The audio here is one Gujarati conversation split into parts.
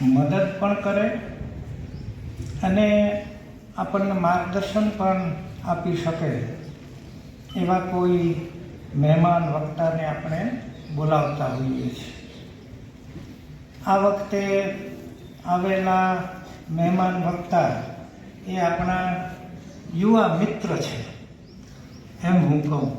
મદદ પણ કરે અને આપણને માર્ગદર્શન પણ આપી શકે એવા કોઈ મહેમાન વક્તાને આપણે બોલાવતા હોઈએ છીએ. આ વખતે આવેલા મહેમાન વક્તા એ આપણા યુવા મિત્ર છે એમ હું કહું.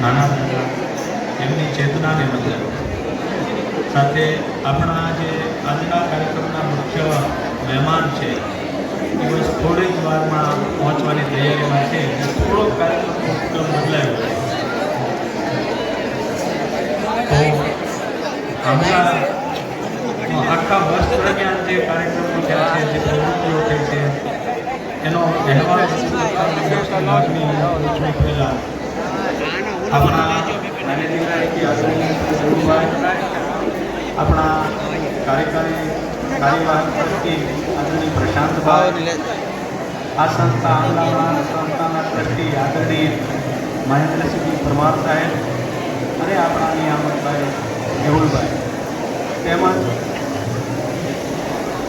નાના મોટા એમની ચેતનાને બદલે સાથે આપણા જે આજના કાર્યક્રમના મુખ્ય મહેમાન છે એ બસ થોડી જ વારમાં પહોંચવાની તૈયારીમાં છે. થોડોક કાર્યક્રમનો ઉપક્રમ બદલાયો તો હમણાં આખા વર્ષ દરમિયાન જે કાર્યક્રમો થયા છે, જે પ્રવૃત્તિઓ થઈ છે એનો અહેવાલ લાગણી પહેલાં આપણા આપણા કાર્યવાહક ટ્રસ્ટી આદરણીય પ્રશાંતભાઈ, આ સંસ્થા આંગણામાં સંસ્થાના ટ્રસ્ટી આદરણીય મહેન્દ્રસિંહ પરમાર સાહેબ અને આપણા નિયામકભાઈ મેહુલભાઈ તેમજ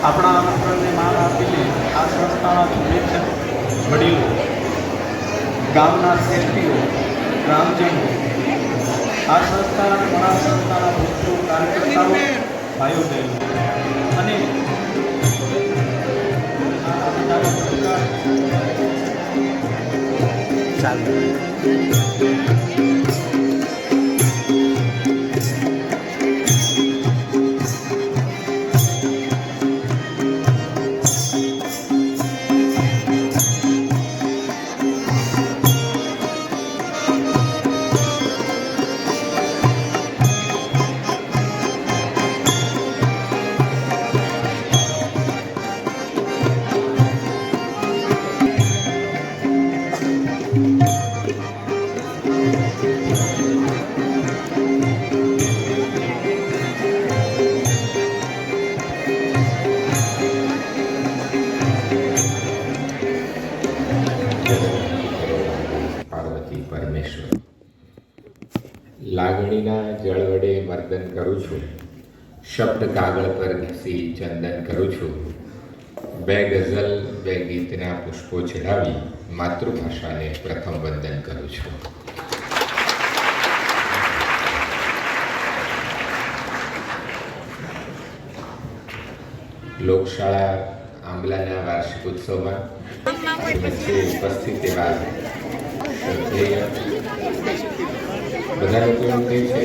આપણા આમંત્રણને માન આપીને આ સંસ્થાના શુભેચ્છક વડીલો, ગામના શ્રેષ્ઠીઓ, ગ્રામજનો, આ સંસ્થાના ઘણા સંસ્થાના ભૂતપૂર્વ કાર્યકર્તાઓ, ભાઈઓ બહેનો અને લાગણીના જળ વડે મર્દન કરું છું, શબ્દ કાગળ પર ઘસી ચંદન કરું છું, બે ગઝલ બે ગીતના પુષ્પો ચઢાવી માતૃભાષાને પ્રથમ વંદન કરું છું. લોકશાળા આંબલાના વાર્ષિક ઉત્સવમાં વચ્ચે ઉપસ્થિત એવા શ્રદ્ધેય બધા લોકો એમ કહે છે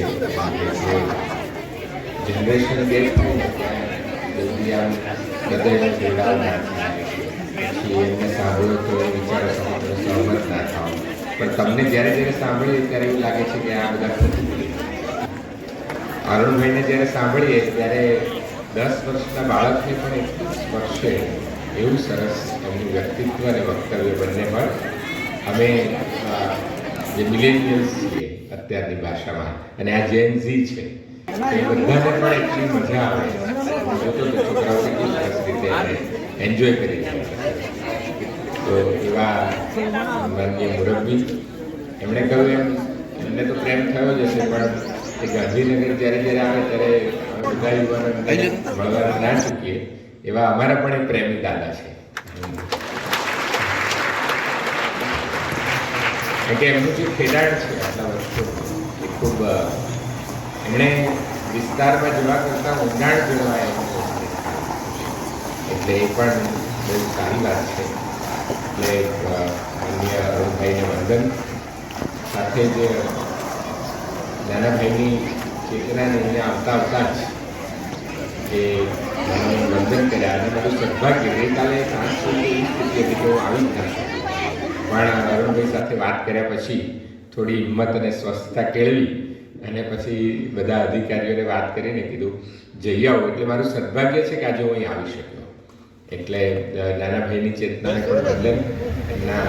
કે જનરેશન ગેપ થાય જલ્દી આમ હૃદયનો જોડાવ ના થાય, પછી એમને સાંભળો તો વિચારો સમગ્ર સહમત ના થાવ, પણ તમને જ્યારે જ્યારે સાંભળીએ ત્યારે એવું લાગે છે કે આ બધા ખોટું બોલી. અરુણભાઈને જ્યારે સાંભળીએ ત્યારે 10 વર્ષના બાળકને પણ એટલું સ્પર્શે એવું સરસ એમનું વ્યક્તિત્વ અને વક્તવ્ય બંને પણ. અમે જે મિલેનિયલ્સ છીએ અત્યારની ભાષામાં અને આ જેન ઝી છે એ બધાને પણ એટલી મજા આવે જોતો કે છોકરાઓ કેટલી સરસ રીતે એન્જોય કરી રહ્યા છે. તો એવા માનનીય મુરબ્બી એમણે કહ્યું એમને તો પ્રેમ થયો જ હશે, પણ એ ગાંધીનગર જ્યારે આવે ત્યારે બધા યુવાનો મળવા ના ચૂકીએ એવા અમારા પણ એક પ્રેમી દાદા છે. કે એમનું જે ખેડાણ છે આટલા વર્ષો એ ખૂબ એમણે વિસ્તારમાં જવા કરતાં ઊંડાણ જોડવા એમની કોશિશ એટલે એ પણ બહુ સારી વાત છે. એટલે અન્ય અરુણભાઈને વંદન સાથે જ નાના ભાઈની ચેતનાને અહીંયા આવતા જ એ વંદન કર્યા અને મારું સદભાગ્ય ગઈકાલે 5 એવી સ્થિતિ હતી તો આવી જ ના શકું, પણ અરુણભાઈ સાથે વાત કર્યા પછી થોડી હિંમત અને સ્વસ્થતા કેળવી અને પછી બધા અધિકારીઓને વાત કરીને કીધું જઈ આવો. એટલે મારું સદભાગ્ય છે કે આજે હું અહીં આવી શક્યો. એટલે નાના ભાઈની ચેતનાને પણ વંદન, એમના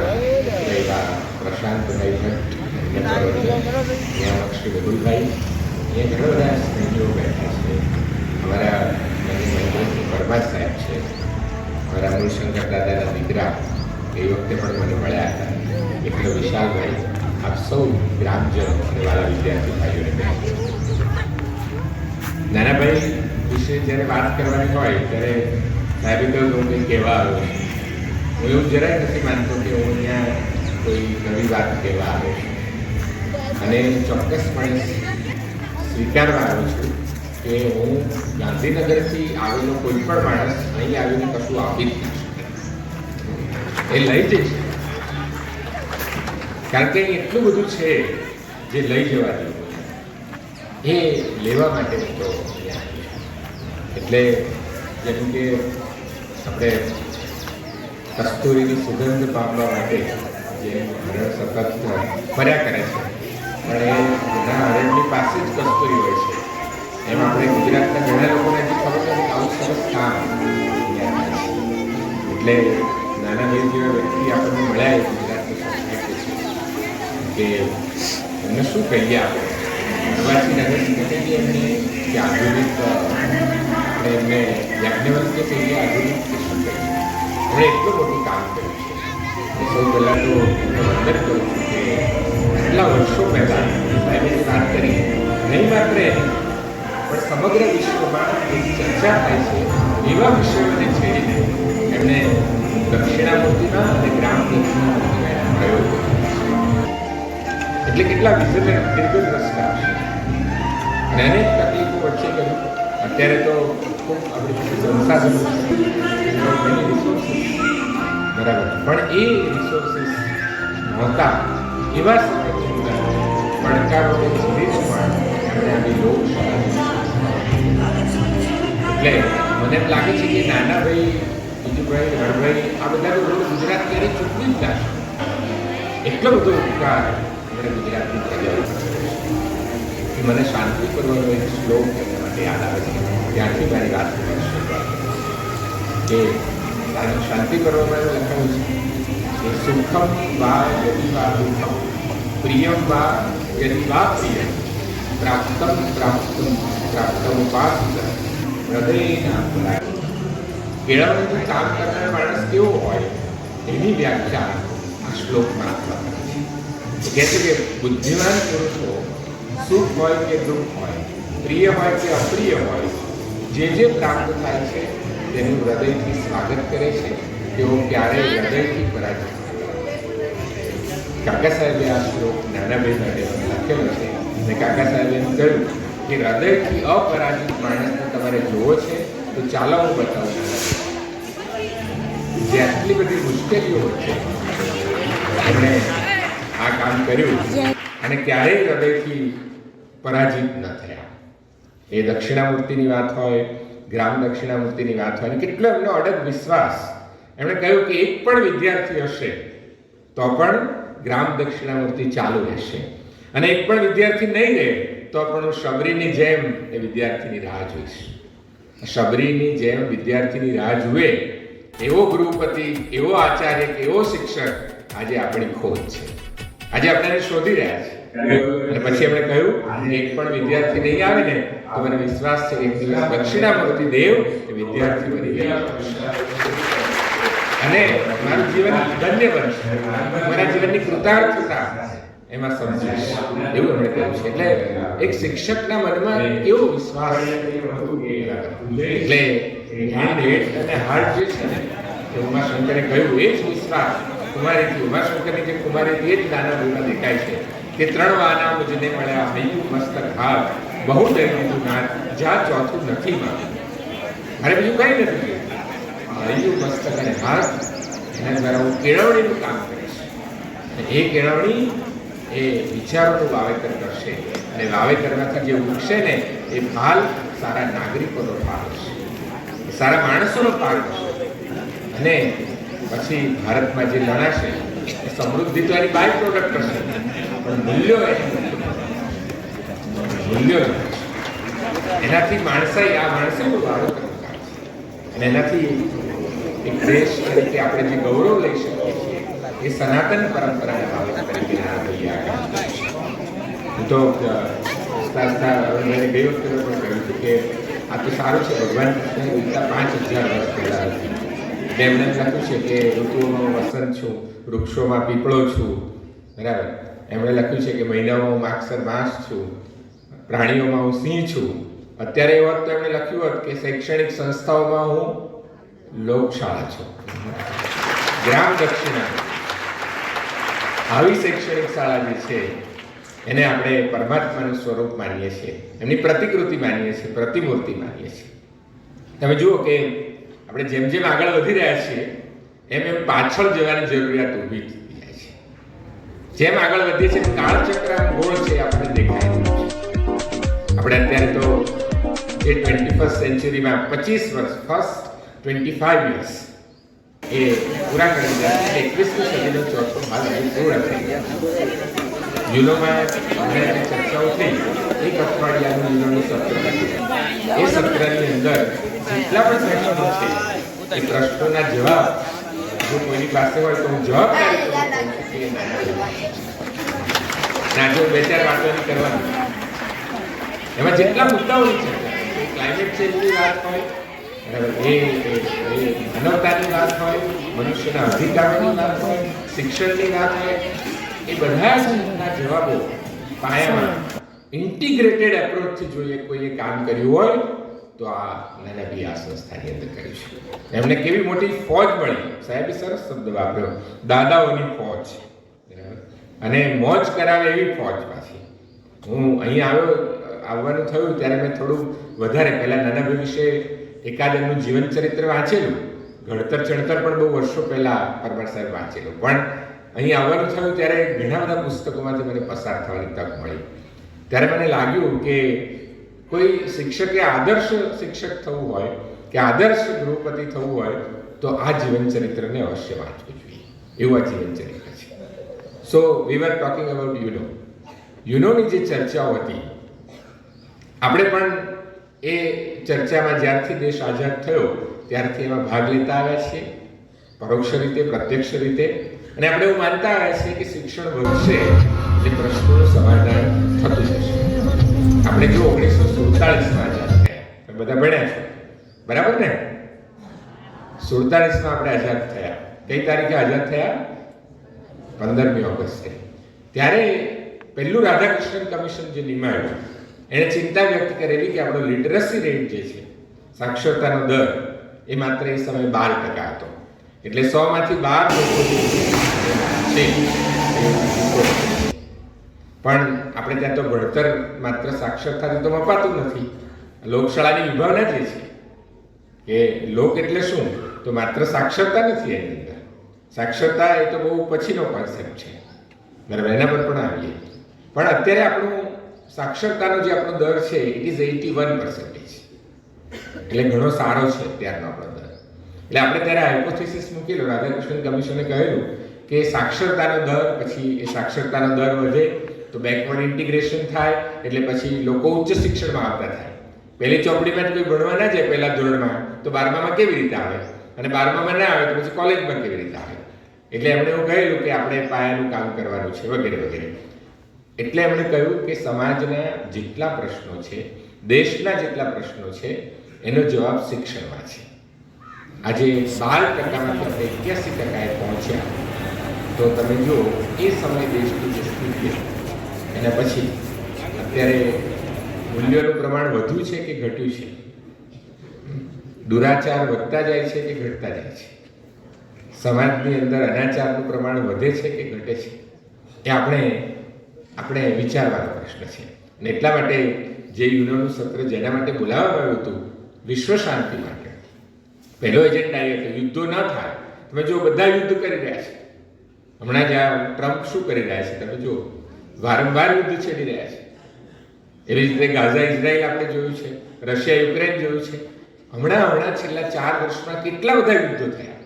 એવા પ્રશાંતભાઈ ભટ્ટ એમને પણ વંદન, નિયામક શ્રી મેહુલભાઈ, એ ઘણા બધા સ્નેહીઓ બેઠા છે. અમારા મહેન્દ્રસિંહ પરમાર સાહેબ છે, અમારા મૂળશંકર દાદાના દીકરા એ વખતે પણ મને મળ્યા હતા. એટલે વિશાલભાઈ, આપ સૌ ગ્રામજનો અને વાલા વિદ્યાર્થી ભાઈઓને નાનાભાઈ વિશે જ્યારે વાત કરવાની હોય ત્યારે સાહેબે કહ્યું હું કંઈ કહેવા આવ્યો છું. હું એવું જરાય નથી માનતો કે હું અહીંયા કોઈ નવી વાત કહેવા આવ્યો છું, અને ચોક્કસપણે સ્વીકારવા આવ્યો છું કે હું ગાંધીનગરથી આવેલો કોઈ પણ માણસ અહીં આવીને કશું આપી જ ના શકે. એ લઈ જઈ શકે કારણ કે અહીં એટલું બધું છે જે લઈ જવા જેવું એ લેવા માટે હું તો અહીંયા આવ્યો છું. એટલે જેમ કે આપણે કસ્તુરીની સુગંધ પામવા માટે જે હરણ સતત ફર્યા કરે છે, પણ એ ઘણા હરણની પાસે જ કસ્તુરી હોય છે. એમ આપણે ગુજરાતના ઘણા લોકોને હજી ખબર નથી કે આવું સરસ કામ અહીંયા થાય છે. એટલે નાના ભાઈ જેવા વ્યક્તિ આપણને મળ્યા એ ગુજરાતની સોસાયટી છે કે એમને શું કહીએ આપણે અરવાસી નગર કહીએ એમને કે આધુનિક આપણે એમને યાજ્ઞવલ્ક્ય કહીએ આધુનિક કે શું કહીએ, એમણે એટલું મોટું કામ કર્યું છે. સૌ પહેલાં તો એમને વંદન કરું છું કે કેટલા વર્ષો પહેલાં સાહેબે વાત કરી નહીં માત્ર એની પણ સમગ્ર વિશ્વમાં એક ચર્ચા થાય છે એવા વિષયોને છેડીને એમણે દક્ષિણામૂર્તિના અને ગ્રામ દક્ષિણામૂર્તિના એના પ્રયોગ એટલે કેટલા વિઝન દીર્ઘદ્રષ્ટા છે અને અનેક તકલીફો વચ્ચે કર્યું. અત્યારે તો ખૂબ આપણી પાસે સંસાધનો રિસોર્સિસ બરાબર, પણ એ રિસોર્સિસ નહોતા એવા સમયની અંદર પડકારોને ઝીલીને પણ એમણે આવી લોકશાળા. એટલે મને એમ લાગે છે કે નાના ભાઈ, બીજુભાઈ, હળભાઈ આ બધા તો ગુજરાત ક્યારેય ચૂકવી જ ના એટલો બધો ઉપકાર એમણે ગુજરાતની પ્રજાઓ. મને શાંતિ કરવાનો એક શ્લોક એમના માટે યાદ આવે છે. ત્યારથી મારી વાત કે શાંતિ કરવામાં એવું લખાયું છે કે સુખમ વા યદિ વા દુઃખમ પ્રિયમ વા યદિ વા પ્રિયમ પ્રાપ્તમ પાસ હૃદયના કેળવણીનું કામ કરનાર માણસ કેવો હોય એની વ્યાખ્યા આ શ્લોકમાં આપવામાં આવી છે. કહે છે કે બુદ્ધિમાન પુરુષો સુખ હોય કે દુઃખ હોય, પ્રિય હોય કે અપ્રિય હોય, જે પ્રાપ્ત થાય છે તેનું હૃદયથી સ્વાગત કરે છે. તેઓ ક્યારેય હૃદયથી પરાજિત નથી. કાકા સાહેબે આ શ્લોક નાના ભાઈ માટે લખેલો છે અને કાકા સાહેબે એમ કહ્યું કે હૃદયથી અપરાજિત માણસને તમારે જોવો છે તો ચાલો હું બતાવું. જે આટલી બધી મુશ્કેલીઓ વચ્ચે એમણે આ કામ કર્યું અને ક્યારેય હૃદયથી પરાજિત ન થયા. એ દક્ષિણામૂર્તિની વાત હોય, ગ્રામ દક્ષિણામૂર્તિની વાત હોય, અને કેટલો એમનો અડગ વિશ્વાસ. એમણે કહ્યું કે એક પણ વિદ્યાર્થી હશે તો પણ ગ્રામ દક્ષિણામૂર્તિ ચાલુ રહેશે, અને એક પણ વિદ્યાર્થી નહીં રહે તો પણ હું શબરીની જેમ એ વિદ્યાર્થીની રાહ જોઈશ. શબરીની જેમ વિદ્યાર્થીની રાહ જુએ એવો ગૃહપતિ, એવો આચાર્ય, એવો શિક્ષક આજે આપણી ખોજ છે. આજે આપણે શોધી રહ્યા છે. અને પછી એમણે કહ્યું એક પણ વિદ્યાર્થી નહીં આવે ને તો મને વિશ્વાસ છે એક દિવસ દક્ષિણામૂર્તિ દેવ એ વિદ્યાર્થી બની ગયા અને મારું જીવન ધન્ય બનશે, મારા જીવનની કૃતાર્થતા એમાં સમજીશ, એવું એમણે કહ્યું છે. એટલે એક શિક્ષકના મનમાં કેવો વિશ્વાસ. એટલે હેન્ડ અને હાર્ટ જે છે ને એ ઉમાશંકરે કહ્યું એ જ વિશ્વાસ કુમારીથી, ઉમાશંકરની જે કુમારીથી એ જ નાના ભાઈમાં દેખાય છે કે 3 વાના મુજને મળ્યા હૈયું મસ્તક હાથ બહુ દૈનિક નાથ જ્યાં ચોથું નથી માં. મારે બીજું કંઈ નથી, હૈયું મસ્તક અને હાથ એના દ્વારા હું કેળવણીનું કામ કરીશ. અને એ કેળવણી એ વિચારોનું વાવેતર કરશે અને વાવેતરમાંથી જે ઉગશે ને એ ફાલ સારા નાગરિકોનો ફાલ હશે, સારા માણસોનો ફાલ હશે. અને પછી ભારતમાં જે લણાશે એ સમૃદ્ધિ તો એની બાય પ્રોડક્ટ હશે, પણ મૂલ્યો એનાથી આ માણસાઈનું વાવેતર થાય છે. અને એનાથી એક દેશ તરીકે આપણે જે ગૌરવ લઈ શકીએ છીએ એ સનાતન પરંપરાના વાવેતર તરીકે હું તો ગઈ વખતે પણ કહ્યું હતું કે આ તો સારું છે, ભગવાન કૃષ્ણ ગીતા 5000 વર્ષ પહેલાં હતી. એમણે લખ્યું છે કે ઋતુઓમાં વસંત છું, વૃક્ષોમાં પીપળો છું, બરાબર. એમણે લખ્યું છે કે મહિનાઓમાં માગસર માસ છું, પ્રાણીઓમાં હું સિંહ છું. અત્યારે એ વખત એમણે લખ્યું હોત કે શૈક્ષણિક સંસ્થાઓમાં હું લોકશાળા છું, ગ્રામ દક્ષિણા. આવી શૈક્ષણિક શાળા જે છે એને આપણે પરમાત્માનું સ્વરૂપ માનીએ છીએ, એમની પ્રતિકૃતિ માનીએ છીએ, પ્રતિમૂર્તિ માનીએ છીએ. તમે જુઓ કે આપણે જેમ જેમ આગળ વધી રહ્યા છીએ એમ પાછળ જવાની જરૂરિયાત ઊભી થઈ જાય છે. જેમ આગળ વધીએ છીએ કાળચક્ર ગોળ છે આપણને દેખાય છે. આપણે અત્યારે તો જે 21st સેન્ચુરીમાં 25 વર્ષ ફર્સ્ટ 25 years એ પૂરા કરી દીધા. 21મી સદીનો ચોથો ભાગ અહીં પૂર્ણ થઈ ગયો. યુનોમાં જે ચર્ચાઓ થઈ એક અઠવાડિયાનું યુનોનું સત્ર હતું. એ સત્રની અંદર જેટલા પણ પ્રશ્નો છે એ પ્રશ્નોના જવાબ જો કોઈની પાસે હોય તો હું જવાબદારી કરું છું કે ના જો બે ચાર વાતો નહીં કરવાની. એમાં જેટલા મુદ્દાઓની ચર્ચા ક્લાઇમેટ ચેન્જની વાત હોય, એ માનવતાની વાત હોય, મનુષ્યના અધિકારોની વાત હોય, શિક્ષણની વાત હોય, એ બધા જ જવાબો પાયામાં ઇન્ટિગ્રેટેડ એપ્રોચથી જોઈએ કોઈએ કામ કર્યું હોય તો આ નાના આ સંસ્થાની અંદર કર્યું છે. એમને કેવી મોટી ફોજ મળી. સાહેબે સરસ શબ્દ વાપર્યો, દાદાઓની ફોજ. અને મોજ કરાવે એવી ફોજ પાછી. હું અહીં આવવાનું થયું ત્યારે મેં થોડું વધારે પહેલાં નાનાભાઈ વિશે એકાદ એમનું જીવન ચરિત્ર વાંચેલું. ઘડતર ચણતર પણ બહુ વર્ષો પહેલાં પરમાર સાહેબ વાંચેલું. પણ અહીં આવવાનું થયું ત્યારે ઘણા બધા પુસ્તકોમાંથી મને પસાર થવાની તક મળી. ત્યારે મને લાગ્યું કે કોઈ શિક્ષકે આદર્શ શિક્ષક થવું હોય કે આદર્શ ગૃહપતિ થવું હોય તો આ જીવન ચરિત્રને અવશ્ય વાંચવું જોઈએ. એવું આ જીવન ચરિત્ર છે. સો વી વર ટોકિંગ અબાઉટ યુનોની જે ચર્ચાઓ હતી, આપણે પણ એ ચર્ચામાં જ્યારથી દેશ આઝાદ થયો ત્યારથી એમાં ભાગ લેતા આવ્યા છીએ, પરોક્ષ રીતે, પ્રત્યક્ષ રીતે. અને આપણે એવું માનતા આવ્યા છીએ કે શિક્ષણ વધશે એટલે પ્રશ્નોનું સમાધાન થતું જશે. આપણે જો 1947માં આઝાદ થયા, બધા ભણ્યા છો બરાબર ને? 47માં આપણે આઝાદ થયા. કઈ તારીખે આઝાદ થયા? 15મી ઓગસ્ટે. ત્યારે પહેલું રાધાકૃષ્ણન કમિશન જે નિમાયું એણે ચિંતા વ્યક્ત કરેલી કે આપણો લિટરસી રેટ જે છે, સાક્ષરતાનો દર, એ માત્ર એ સમયે 12% હતો. એટલે 100માંથી 12 પણ આપણે ત્યાં તો ભણતર માત્ર સાક્ષરતાથી તો મપાતું નથી. લોકશાળાની વિભાવના જે છે કે લોક એટલે શું, તો માત્ર સાક્ષરતા નથી. એની અંદર સાક્ષરતા એ તો બહુ પછીનો કોન્સેપ્ટ છે બરાબર, એના પર પણ આવીએ. પણ અત્યારે આપણું સાક્ષરતાનો જે આપણો દર છે ઇટ ઇઝ 81%. એટલે ઘણો સારો છે અત્યારનો આપણો દર. એટલે આપણે ત્યારે હાઇપોથેસિસ મૂકેલો, રાધાકૃષ્ણન કમિશને કહેલું કે સાક્ષરતાનો દર, પછી એ સાક્ષરતાનો દર વધે તો બેકવર્ડ ઇન્ટિગ્રેશન થાય, એટલે પછી લોકો ઉચ્ચ શિક્ષણમાં આવતા થાય. પહેલી ચોપડીમાં કોઈ ભણવા ના જાય પહેલા ધોરણમાં તો 12મામાં કેવી રીતે આવે, અને 12મામાં ના આવે તો પછી કોલેજમાં કેવી રીતે આવે. એટલે એમણે એવું કહેલું કે આપણે પાયાનું કામ કરવાનું છે વગેરે વગેરે. એટલે એમણે કહ્યું કે સમાજના જેટલા પ્રશ્નો છે, દેશના જેટલા પ્રશ્નો છે, એનો જવાબ શિક્ષણમાં છે. આજે 12%માંથી 81% પહોંચ્યા તો તમે જુઓ એ સમય દેશની જે સ્થિતિ એના પછી અત્યારે મૂલ્યોનું પ્રમાણ વધ્યું છે કે ઘટ્યું છે? દુરાચાર વધતા જાય છે કે ઘટતા જાય છે? સમાજની અંદર અનાચારનું પ્રમાણ વધે છે કે ઘટે છે? એ આપણે વિચારવાનો પ્રશ્ન છે. અને એટલા માટે જે યુનોનું સત્ર જેના માટે બોલાવવામાં આવ્યું હતું, વિશ્વ શાંતિ માટે, પહેલો એજન્ડા એ હતો યુદ્ધો ન થાય. તમે જો બધા યુદ્ધ કરી રહ્યા છે. હમણાં જ આ ટ્રમ્પ શું કરી રહ્યા છે તમે જો, વારંવાર યુદ્ધ છેડી રહ્યા છે. એવી રીતે ગાઝા ઇઝરાયલ આપણે જોયું છે, રશિયા યુક્રેન જોયું છે. હમણાં છેલ્લા 4 વર્ષમાં કેટલા બધા યુદ્ધો થયા.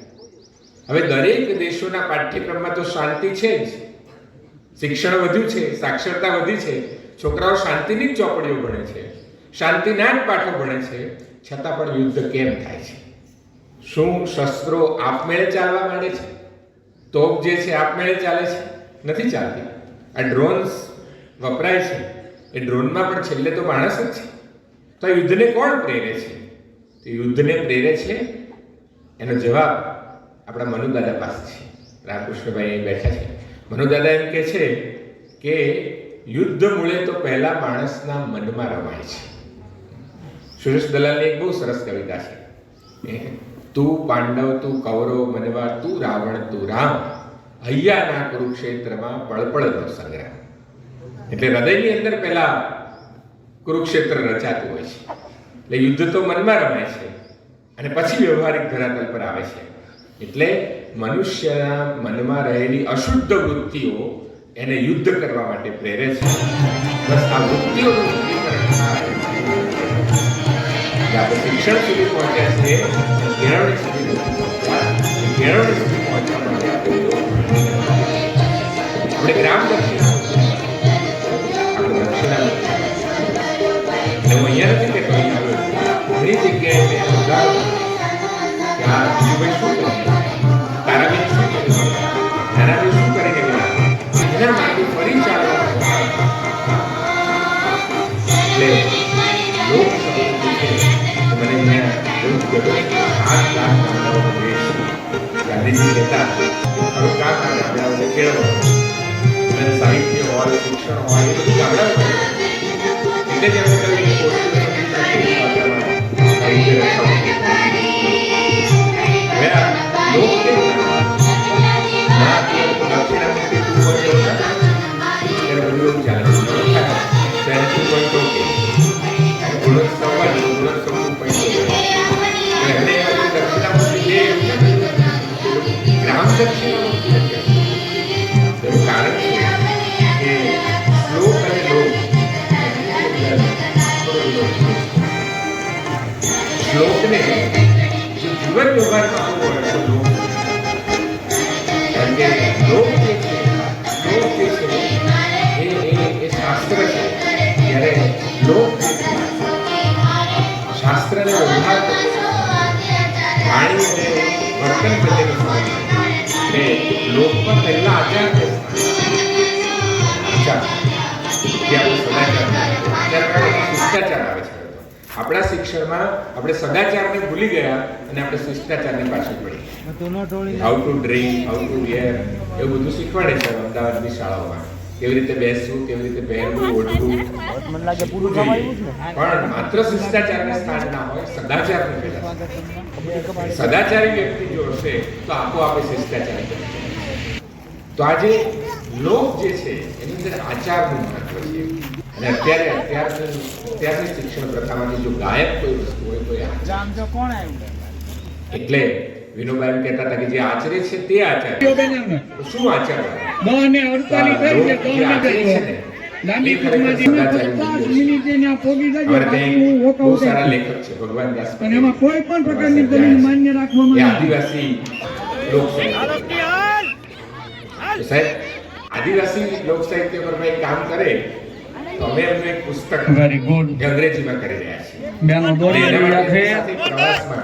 હવે દરેક દેશોના પાઠ્યક્રમમાં તો શાંતિ છે જ, શિક્ષણ વધ્યું છે, સાક્ષરતા વધી છે, છોકરાઓ શાંતિની જ ચોપડીઓ ભણે છે, શાંતિના જ પાઠો ભણે છે, છતાં પણ યુદ્ધ કેમ થાય છે? શું શસ્ત્રો આપમેળે ચાલવા માંડે છે? તોપ જે છે આપમેળે ચાલે છે? નથી ચાલતી. આ ડ્રોન્સ વપરાય છે, એ ડ્રોનમાં પણ છેલ્લે તો માણસ જ છે. તો આ યુદ્ધને કોણ પ્રેરે છે? તો યુદ્ધને પ્રેરે છે એનો જવાબ આપણા મનુદાદા પાસે છે. રામકૃષ્ણભાઈ અહીં બેઠા છે. મનુદાદા એમ કહે છે કે યુદ્ધ મૂળે તો પહેલા માણસના મનમાં રમાય છે. સુરેશ દલાલની એક બહુ સરસ કવિતા છે, તું પાંડવ તું કૌરવ મનવા તું રાવણ તું રામ, હૈયાના કુરુક્ષેત્રમાં પળપળનો સંગ્રામ. એટલે હૃદયની અંદર પહેલા કુરુક્ષેત્ર રચાતું હોય છે. એટલે યુદ્ધ તો મનમાં રમાય છે અને પછી વ્યવહારિક ધરાતલ પર આવે છે. એટલે મનુષ્યના મનમાં રહેલી અશુદ્ધ વૃત્તિઓ એને યુદ્ધ કરવા માટે પ્રેરે છે. બસ આ વૃત્તિઓનું શુદ્ધિકરણ થાય. આપણે શિક્ષણ સુધી પહોંચ્યા છીએ, કેળવણી સુધી નથી પહોંચ્યા. કેળવણી સુધી પહોંચવા માટે આપણે ગ્રામ દક્ષિણા આપણે દક્ષિણા હું અહીંયા નથી કહેતો, ઘણી જગ્યાએ મેં ઉદાહરણ કે આ જીવભાઈ શું કરે, તારાબેન શું કરે, નાનાબેન શું કરીને ગયા, એના માટે ફરી ચાલવા એટલે લોક મને અહીંયા એવું કહ્યું 7 લાખ ગામડાઓનો દેશ. ગાંધીજી કહેતા હવે કામ ગામડાઓને કેળવવાનું અને સાહિત્ય હોય, શિક્ષણ હોય, એ બધું ગામડાઓ એટલે જ એમણે કહ્યું સાહિત્ય રક્ષણ. હવે આ લોક કેવું ના દક્ષિણામૂર્તિ 2.0 ત્યારે બધું એવું ચાલે ત્યારે 2.0 કે ગુણોત્સવ હોય ગુણોત્સવ 2.0 એમને દક્ષિણામૂર્તિ જે ગ્રામ દક્ષિણામૂર્તિ એનું કારણ છે કે શ્લોક અને લોક શ્લોકને જે જીવન વ્યવહારમાં બહુ ઓળખો લોક, કારણ કે લોક જે છે એ શાસ્ત્ર છે. ત્યારે લોક શાસ્ત્રને વ્યવહાર વાણી અને વર્તન પ્રત્યેનું સ્થાન એટલે લોકમાં પહેલા આચાર જે આપણે શિષ્ટાચાર આવે છે. આપણા શિક્ષણમાં આપણે સદાચારને ભૂલી ગયા અને આપણે શિષ્ટાચારની પાછળ પડી. How to drink, how to wear એવું બધું શીખવાડે છે અમદાવાદની શાળાઓમાં. કેવી રીતે બેસવું, કેવી રીતે પહેરવું, ઓઢવું, પણ માત્ર શિષ્ટાચારને સ્થાન ના હોય, સદાચારને પહેલા. સદાચારી વ્યક્તિ જો હશે તો આપોઆપ શિષ્ટાચારી બનશે. તો આજે લોક જે છે એની અંદર આચારનું મહત્વ છે. અને અત્યારની શિક્ષણ પ્રથામાંથી જો ગાયબ કોઈ વસ્તુ હોય તો એ આચાર. એટલે વિનોબાઈ કહેતા હતા કે જે આચરે છે તે આચાર. શું આચાર? બહુ સારા લેખક છે ભગવાન દાસ. એમાં કોઈ પણ પ્રકારની દલીલ માન્ય રાખવામાં આદિવાસી લોક સાહેબ આદિવાસી લોક સાહિત્ય પર ભાઈ કામ કરે તો અમે એમનું એક પુસ્તક અંગ્રેજીમાં કરી રહ્યા છીએ. પ્રવાસમાં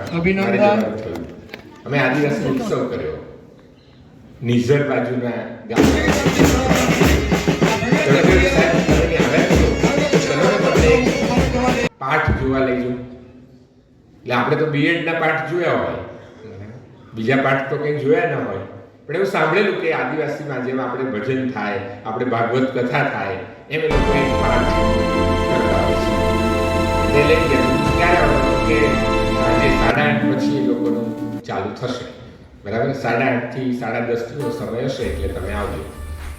અમે આદિવાસી ઉત્સવ કર્યો નિઝર બાજુના પાઠ જોવા લઈ જાઉં. એટલે આપણે તો બીએડ ના પાઠ જોયા હોય, બીજા પાઠ તો કંઈ જોયા ના હોય, પણ એવું સાંભળેલું કે આદિવાસીમાં જેમ આપણે ભજન થાય, આપણે ભાગવત કથા થાય, એમ એ લોકો એક પાઠ કરતા હોય છે. એટલે લઈ ગયા ક્યારે આવવાનું કે આજે 8:30 પછી એ લોકોનું ચાલુ થશે, બરાબર? 8:30 થી 10:30 નો સમય હશે એટલે તમે આવજો.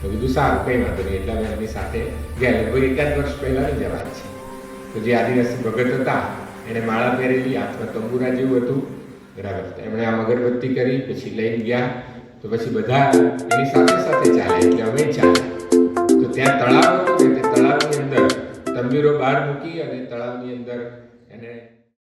તો કીધું સારું, કંઈ વાંધો નહીં. એટલે અમે એમની સાથે ગયા. લગભગ 1 વર્ષ પહેલાની જ વાત છે. તો જે આદિવાસી ભગત હતા એણે માળા પહેરેલી, હાથમાં તંબુરા જેવું હતું, બરાબર? એમણે આમ અગરબત્તી કરી, પછી લઈને ગયા. તો પછી બધા એની સાથે સાથે ચાલે એટલે અમે ચાલ્યા. તો ત્યાં તળાવ હતું ને તે તળાવની અંદર તંબીરો બહાર મૂકી અને તળાવની અંદર એને